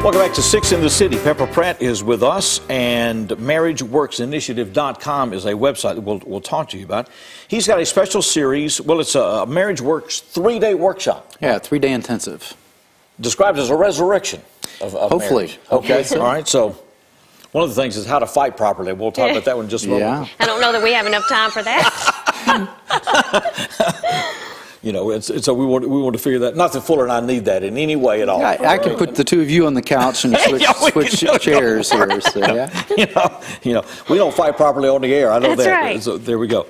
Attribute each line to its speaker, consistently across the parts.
Speaker 1: Welcome back to Six in the City. Pepper Pratt is with us, and MarriageWorksInitiative.com is a website that we'll talk to you about. He's got a special series. Well, it's a MarriageWorks 3-day workshop.
Speaker 2: Yeah, 3-day intensive.
Speaker 1: Described as a resurrection of
Speaker 2: Hopefully.
Speaker 1: marriage. Okay, all right. So one of the things is how to fight properly. We'll talk about that one in just a moment.
Speaker 3: I don't know that we have enough time for that.
Speaker 1: You know, so we want to figure that. Not that Fuller and I need that in any way at all.
Speaker 2: Yeah, I could put the two of you on the couch and switch chairs here. So, yeah.
Speaker 1: You know, we don't fight properly on the air. I know
Speaker 3: That's
Speaker 1: that.
Speaker 3: right.
Speaker 1: So there we go.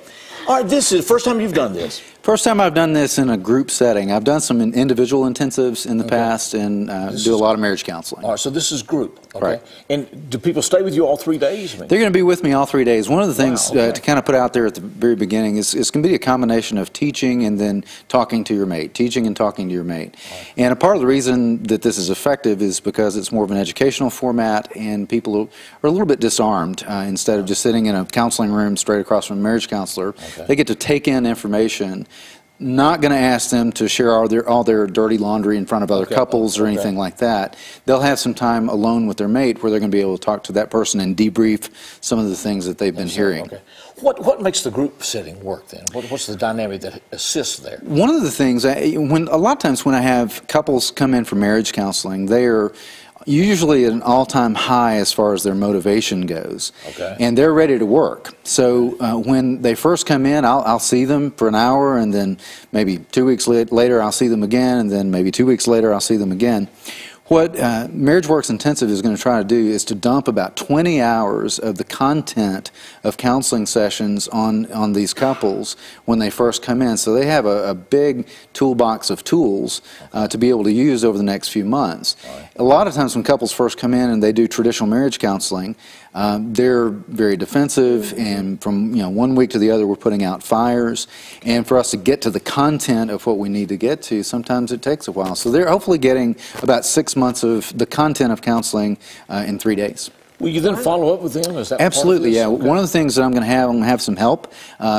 Speaker 1: All right, this is the first time you've done this.
Speaker 2: First time I've done this in a group setting. I've done some individual intensives in the past and do a lot of marriage counseling.
Speaker 1: All right, so this is group. Okay.
Speaker 2: Right.
Speaker 1: And do people stay with you all 3 days?
Speaker 2: They're going to be with me all 3 days. One of the things to kind of put out there at the very beginning is it's going to be a combination of teaching and then talking to your mate, teaching and talking to your mate. Right. And a part of the reason that this is effective is because it's more of an educational format and people are a little bit disarmed instead of just sitting in a counseling room straight across from a marriage counselor. Okay. They get to take in information. Not going to ask them to share all their dirty laundry in front of other couples or anything like that. They'll have some time alone with their mate where they're going to be able to talk to that person and debrief some of the things that they've been hearing. Okay.
Speaker 1: What makes the group setting work then? What's the dynamic that assists there? One
Speaker 2: of the things, a lot of times when I have couples come in for marriage counseling, they are usually at an all-time high as far as their motivation goes. Okay. And they're ready to work. So when they first come in, I'll see them for an hour, and then maybe 2 weeks later I'll see them again, and then maybe 2 weeks later I'll see them again. What MarriageWorks Intensive is going to try to do is to dump about 20 hours of the content of counseling sessions on these couples when they first come in. So they have a big toolbox of tools to be able to use over the next few months. Right. A lot of times when couples first come in and they do traditional marriage counseling, they're very defensive, and from 1 week to the other we're putting out fires. And for us to get to the content of what we need to get to, sometimes it takes a while. So they're hopefully getting about 6 months of the content of counseling in 3 days.
Speaker 1: Will you then follow up with them? Is that
Speaker 2: absolutely? Yeah. Okay. One of the things that I'm going to have some help.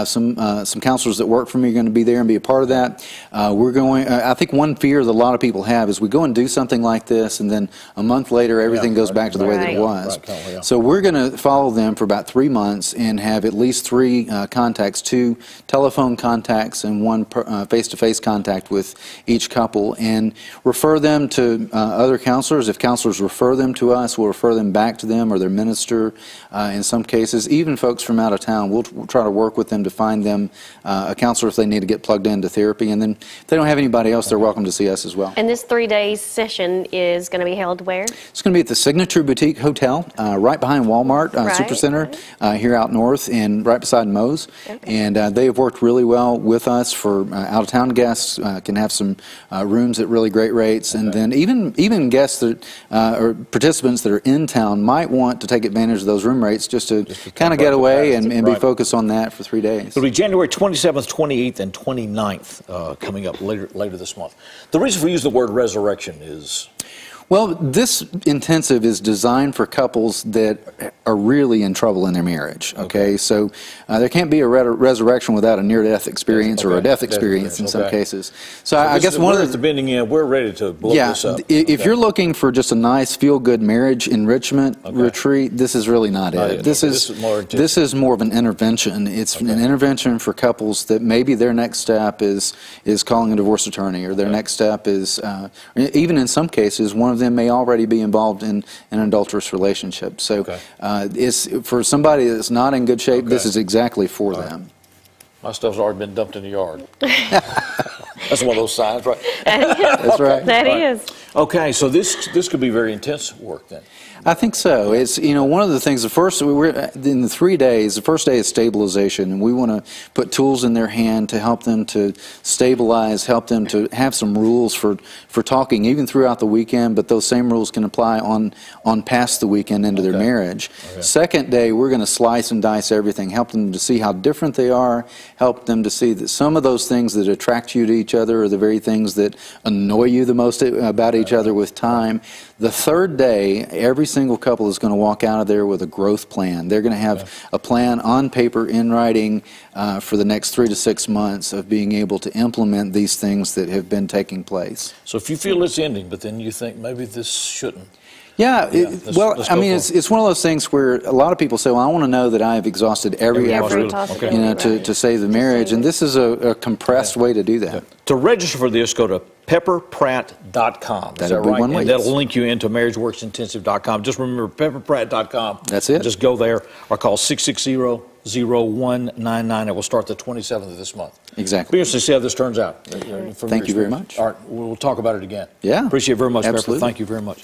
Speaker 2: Some counselors that work for me are going to be there and be a part of that. I think one fear that a lot of people have is we go and do something like this, and then a month later everything goes back to the way that it was. Right. So we're going to follow them for about 3 months and have at least 3 contacts, 2 telephone contacts and 1 face-to-face contact with each couple, and refer them to other counselors. If counselors refer them to us, we'll refer them back to them or their minister. In some cases, even folks from out of town, we'll try to work with them to find them a counselor if they need to get plugged into therapy. And then if they don't have anybody else, they're welcome to see us as well.
Speaker 3: And this 3-day session is going to be held where?
Speaker 2: It's going to be at the Signature Boutique Hotel, right behind Walmart Supercenter, here out north and right beside Moe's. Okay. And they have worked really well with us for out-of-town guests, can have some rooms at really great rates. Okay. And then even guests that or participants that are in town might want to take advantage of those room rates just to kind of get away and be focused on that for 3 days.
Speaker 1: It'll be January 27th, 28th, and 29th coming up later this month. The reason we use the word resurrection is...
Speaker 2: Well, this intensive is designed for couples that are really in trouble in their marriage, okay? So there can't be a resurrection without a near-death experience or a death experience in some cases. So I guess one of the...
Speaker 1: bending in, we're ready to blow this up.
Speaker 2: If you're looking for just a nice, feel-good marriage enrichment retreat, this is really not it. This is more of an intervention. It's an intervention for couples that maybe their next step is calling a divorce attorney, or their next step is, even in some cases, one of them may already be involved in an adulterous relationship. So it's for somebody that's not in good shape, this is exactly for them.
Speaker 1: My stuff's already been dumped in the yard. That's one of those signs, right?
Speaker 2: That's right.
Speaker 3: That is.
Speaker 1: Okay, so this could be very intense work then.
Speaker 2: I think so. It's one of the things. We're in the 3 days. The first day is stabilization, and we want to put tools in their hand to help them to stabilize, help them to have some rules for talking even throughout the weekend. But those same rules can apply on past the weekend into their marriage. Second day, we're going to slice and dice everything, help them to see how different they are, help them to see that some of those things that attract you to each other are the very things that annoy you the most about each other with time. The third day, every single couple is going to walk out of there with a growth plan. They're going to have a plan on paper, in writing, for the next 3 to 6 months of being able to implement these things that have been taking place.
Speaker 1: So if you feel it's ending, but then you think maybe this shouldn't.
Speaker 2: Yeah,
Speaker 1: let's
Speaker 2: I
Speaker 1: go
Speaker 2: mean,
Speaker 1: for it.
Speaker 2: it's one of those things where a lot of people say, well, I want to know that I have exhausted every effort,
Speaker 3: possibility,
Speaker 2: to save the marriage, and this is a compressed way to do that.
Speaker 1: To register for this, go to pepperpratt.com. Is that
Speaker 2: That'll be
Speaker 1: right?
Speaker 2: one way,
Speaker 1: And that'll
Speaker 2: yes.
Speaker 1: link you into MarriageWorksIntensive.com. Just remember pepperpratt.com.
Speaker 2: That's it.
Speaker 1: Just go there or call 660-0199. It will start the 27th of this month.
Speaker 2: Exactly.
Speaker 1: Be interested to see how this turns out. From
Speaker 2: Thank
Speaker 1: your
Speaker 2: you very
Speaker 1: experience.
Speaker 2: much.
Speaker 1: All right, we'll talk about it again.
Speaker 2: Yeah,
Speaker 1: Appreciate it very much, Pepper.
Speaker 2: absolutely.
Speaker 1: Thank you very much.